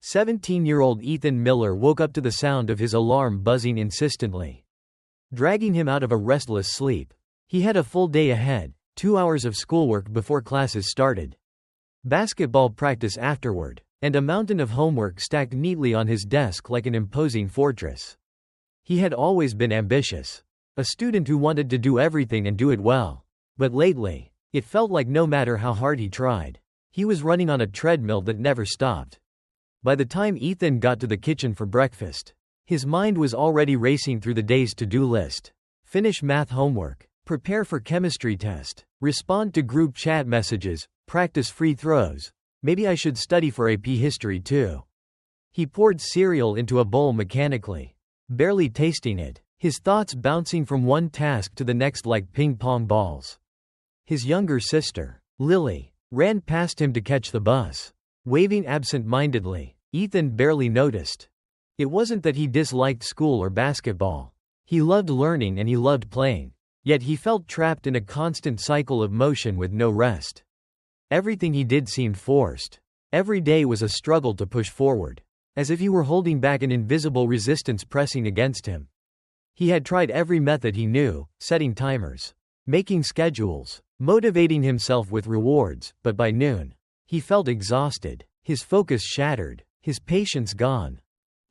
17-year-old Ethan Miller woke up to the sound of his alarm buzzing insistently, dragging him out of a restless sleep. He had a full day ahead, 2 hours of schoolwork before classes started, basketball practice afterward, and a mountain of homework stacked neatly on his desk like an imposing fortress. He had always been ambitious, a student who wanted to do everything and do it well. But lately, it felt like no matter how hard he tried, he was running on a treadmill that never stopped. By the time Ethan got to the kitchen for breakfast, his mind was already racing through the day's to-do list. Finish math homework, prepare for chemistry test, respond to group chat messages, practice free throws. Maybe I should study for AP history too. He poured cereal into a bowl mechanically, barely tasting it, his thoughts bouncing from one task to the next like ping-pong balls. His younger sister, Lily, ran past him to catch the bus, waving absent-mindedly. Ethan barely noticed. It wasn't that he disliked school or basketball. He loved learning and he loved playing. Yet he felt trapped in a constant cycle of motion with no rest. Everything he did seemed forced. Every day was a struggle to push forward, as if he were holding back an invisible resistance pressing against him. He had tried every method he knew, setting timers, making schedules, motivating himself with rewards, but by noon, he felt exhausted, his focus shattered, his patience gone.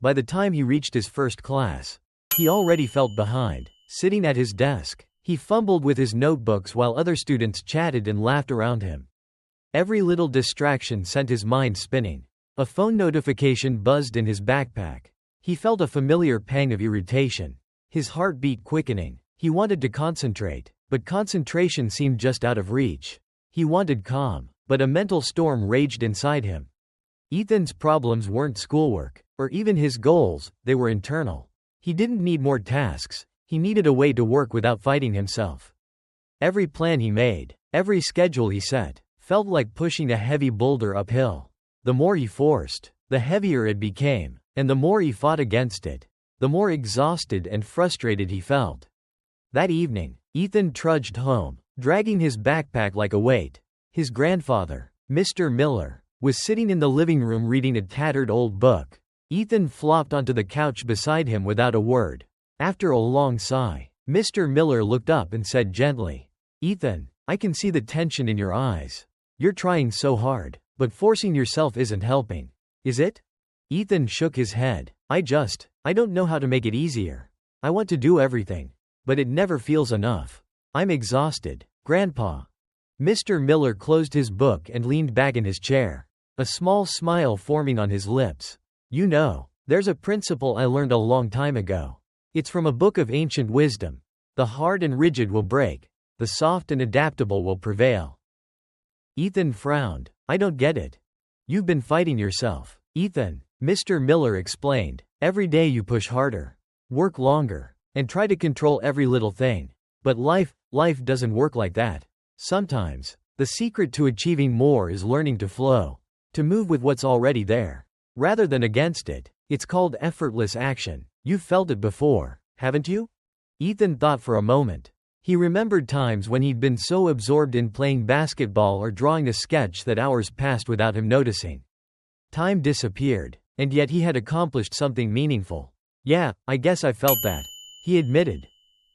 By the time he reached his first class, he already felt behind. Sitting at his desk, he fumbled with his notebooks while other students chatted and laughed around him. Every little distraction sent his mind spinning. A phone notification buzzed in his backpack. He felt a familiar pang of irritation, his heartbeat quickening. He wanted to concentrate, but concentration seemed just out of reach. He wanted calm, but a mental storm raged inside him. Ethan's problems weren't schoolwork, or even his goals, they were internal. He didn't need more tasks, he needed a way to work without fighting himself. Every plan he made, every schedule he set, felt like pushing a heavy boulder uphill. The more he forced, the heavier it became, and the more he fought against it, the more exhausted and frustrated he felt. That evening, Ethan trudged home, dragging his backpack like a weight. His grandfather, Mr. Miller, was sitting in the living room reading a tattered old book. Ethan flopped onto the couch beside him without a word. After a long sigh, Mr. Miller looked up and said gently, "Ethan, I can see the tension in your eyes. You're trying so hard, but forcing yourself isn't helping. Is it?" Ethan shook his head. I don't know how to make it easier. I want to do everything, but it never feels enough. I'm exhausted, Grandpa." Mr. Miller closed his book and leaned back in his chair, a small smile forming on his lips. "You know, there's a principle I learned a long time ago. It's from a book of ancient wisdom. The hard and rigid will break. The soft and adaptable will prevail." Ethan frowned. "I don't get it." "You've been fighting yourself, Ethan," Mr. Miller explained. "Every day you push harder, work longer, and try to control every little thing. But life doesn't work like that. Sometimes, the secret to achieving more is learning to flow, to move with what's already there, rather than against it. It's called effortless action. You've felt it before, haven't you?" Ethan thought for a moment. He remembered times when he'd been so absorbed in playing basketball or drawing a sketch that hours passed without him noticing. Time disappeared, and yet he had accomplished something meaningful. "Yeah, I guess I felt that," he admitted.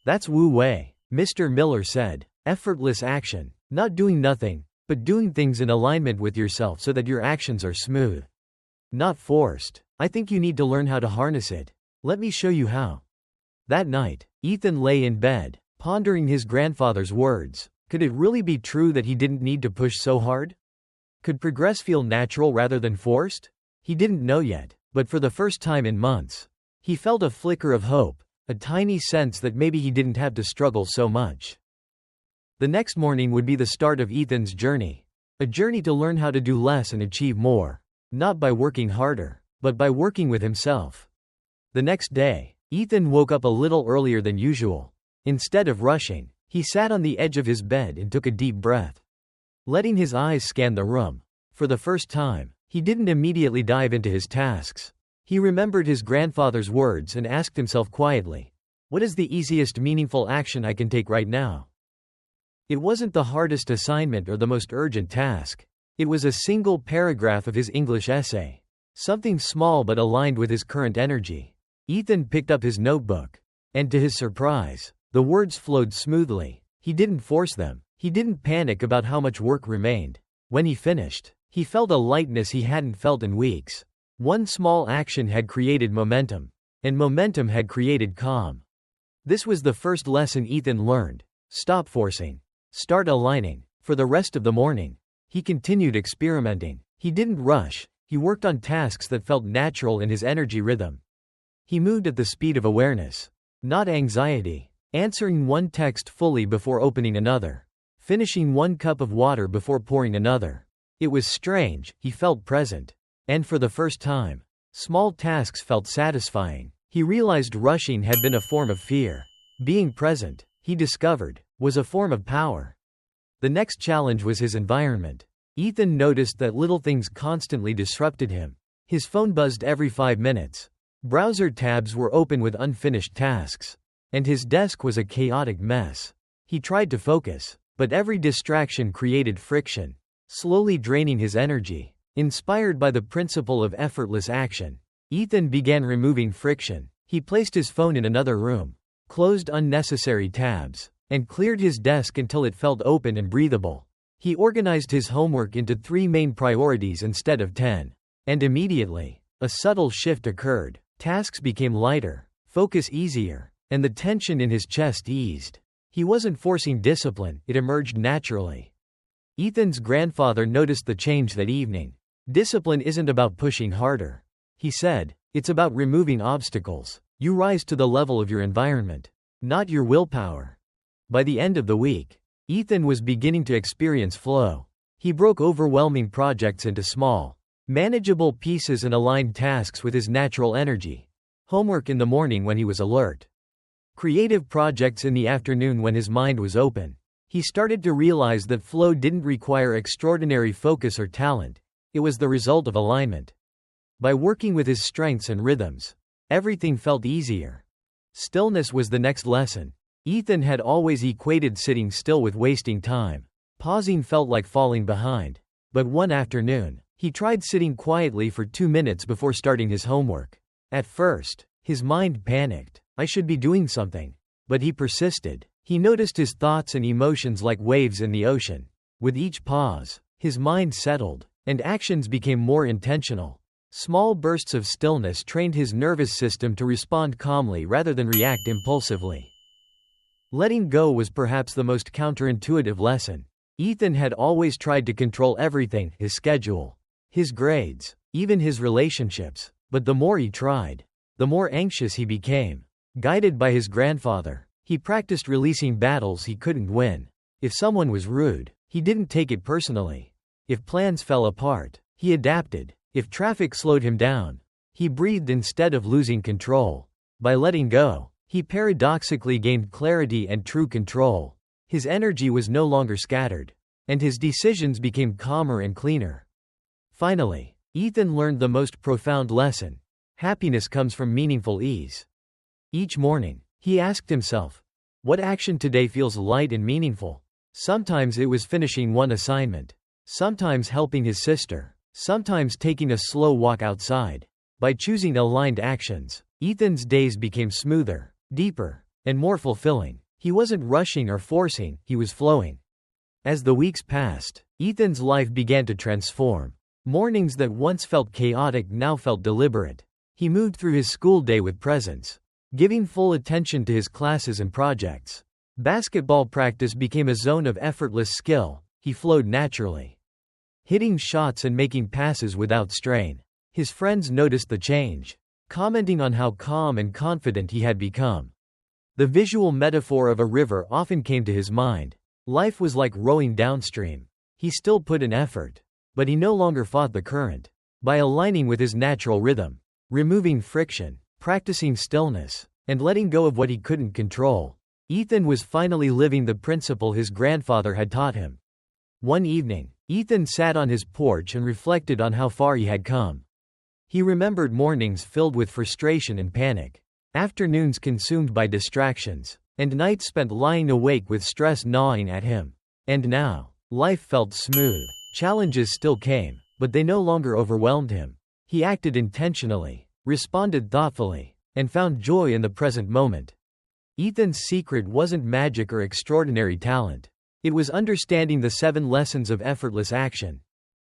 "That's Wu Wei," Mr. Miller said. "Effortless action. Not doing nothing, but doing things in alignment with yourself so that your actions are smooth. Not forced. I think you need to learn how to harness it. Let me show you how." That night, Ethan lay in bed, pondering his grandfather's words. Could it really be true that he didn't need to push so hard? Could progress feel natural rather than forced? He didn't know yet, but for the first time in months, he felt a flicker of hope, a tiny sense that maybe he didn't have to struggle so much. The next morning would be the start of Ethan's journey. A journey to learn how to do less and achieve more. Not by working harder, but by working with himself. The next day, Ethan woke up a little earlier than usual. Instead of rushing, he sat on the edge of his bed and took a deep breath, letting his eyes scan the room. For the first time, he didn't immediately dive into his tasks. He remembered his grandfather's words and asked himself quietly, "What is the easiest meaningful action I can take right now?" It wasn't the hardest assignment or the most urgent task. It was a single paragraph of his English essay. Something small but aligned with his current energy. Ethan picked up his notebook. And to his surprise, the words flowed smoothly. He didn't force them. He didn't panic about how much work remained. When he finished, he felt a lightness he hadn't felt in weeks. One small action had created momentum. And momentum had created calm. This was the first lesson Ethan learned. Stop forcing. Start aligning. For the rest of the morning, he continued experimenting. He didn't rush. He worked on tasks that felt natural in his energy rhythm. He moved at the speed of awareness, not anxiety. Answering one text fully before opening another. Finishing one cup of water before pouring another. It was strange, he felt present. And for the first time, small tasks felt satisfying. He realized rushing had been a form of fear. Being present, he discovered, was a form of power. The next challenge was his environment. Ethan noticed that little things constantly disrupted him. His phone buzzed every 5 minutes. Browser tabs were open with unfinished tasks. And his desk was a chaotic mess. He tried to focus, but every distraction created friction, slowly draining his energy. Inspired by the principle of effortless action, Ethan began removing friction. He placed his phone in another room, closed unnecessary tabs, and cleared his desk until it felt open and breathable. He organized his homework into 3 main priorities instead of 10. And immediately, a subtle shift occurred. Tasks became lighter, focus easier, and the tension in his chest eased. He wasn't forcing discipline, it emerged naturally. Ethan's grandfather noticed the change that evening. Discipline isn't about pushing harder, he said. It's about removing obstacles. You rise to the level of your environment, not your willpower. By the end of the week, Ethan was beginning to experience flow. He broke overwhelming projects into small, manageable pieces and aligned tasks with his natural energy. Homework in the morning when he was alert. Creative projects in the afternoon when his mind was open. He started to realize that flow didn't require extraordinary focus or talent. It was the result of alignment. By working with his strengths and rhythms, everything felt easier. Stillness was the next lesson. Ethan had always equated sitting still with wasting time. Pausing felt like falling behind. But one afternoon, he tried sitting quietly for 2 minutes before starting his homework. At first, his mind panicked. I should be doing something. But he persisted. He noticed his thoughts and emotions like waves in the ocean. With each pause, his mind settled, and actions became more intentional. Small bursts of stillness trained his nervous system to respond calmly rather than react impulsively. Letting go was perhaps the most counterintuitive lesson. Ethan had always tried to control everything, his schedule, his grades, even his relationships. But the more he tried, the more anxious he became. Guided by his grandfather, he practiced releasing battles he couldn't win. If someone was rude, he didn't take it personally. If plans fell apart, he adapted. If traffic slowed him down, he breathed instead of losing control. By letting go, he paradoxically gained clarity and true control. His energy was no longer scattered, and his decisions became calmer and cleaner. Finally, Ethan learned the most profound lesson. Happiness comes from meaningful ease. Each morning, he asked himself, what action today feels light and meaningful? Sometimes it was finishing one assignment. Sometimes helping his sister. Sometimes taking a slow walk outside. By choosing aligned actions, Ethan's days became smoother, deeper, and more fulfilling. He wasn't rushing or forcing, he was flowing. As the weeks passed, Ethan's life began to transform. Mornings that once felt chaotic now felt deliberate. He moved through his school day with presence, giving full attention to his classes and projects. Basketball practice became a zone of effortless skill. He flowed naturally, hitting shots and making passes without strain. His friends noticed the change, commenting on how calm and confident he had become. The visual metaphor of a river often came to his mind. Life was like rowing downstream. He still put in effort, but he no longer fought the current. By aligning with his natural rhythm, removing friction, practicing stillness, and letting go of what he couldn't control, Ethan was finally living the principle his grandfather had taught him. One evening, Ethan sat on his porch and reflected on how far he had come. He remembered mornings filled with frustration and panic, afternoons consumed by distractions, and nights spent lying awake with stress gnawing at him. And now, life felt smooth. Challenges still came, but they no longer overwhelmed him. He acted intentionally, responded thoughtfully, and found joy in the present moment. Ethan's secret wasn't magic or extraordinary talent. It was understanding the 7 lessons of effortless action.